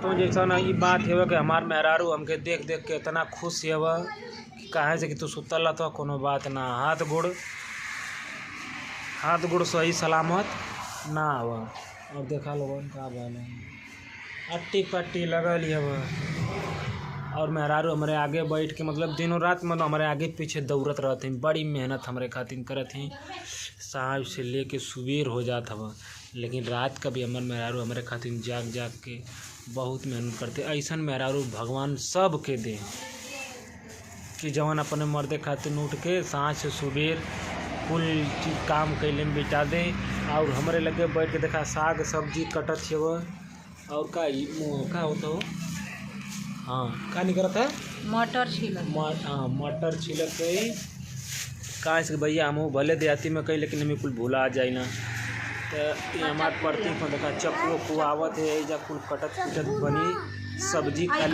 तो जैसा ना ये बात है कि हमार मेहरारू हमके देख देख के इतना खुश है कि कहे से कि तू सुतल तो कोनो बात ना, हाथ गोड़ सही सलामत ना आवा। और देखा लोगन का बाल अट्टी पट्टी लगल है। और मेहरारू हमारे आगे बैठ के मतलब दिनों रात मतलब हमारे आगे पीछे दौड़त रहते हैं, बड़ी मेहनत हमारे खातिर करत हैं। साँझ से लेके सुबेर हो जात हवा, लेकिन रात का भी हमारे मेहरारू हमारे खातिर जाग जाग के बहुत मेहनत करते। ऐसा मेहरारू भगवान सब के दे कि जवन अपने मर्दे खातिर उठ के साँझ से सुबेर कुल चीज काम कैले में बिता दे। और हमारे लगे बैठ के देखा साग सब्जी कटत है और का होता हो हाँ का नहीं करता है मटर छिलक। हाँ मटर छिलक गई कहाँ से भैया हम भले देहाती में कही लेकिन हमें कुल भूला जाए ना। तो हमारे प्रतीक में देखा चक्कू खुआवत है जा कुल कटत बनी सब्जी खाली।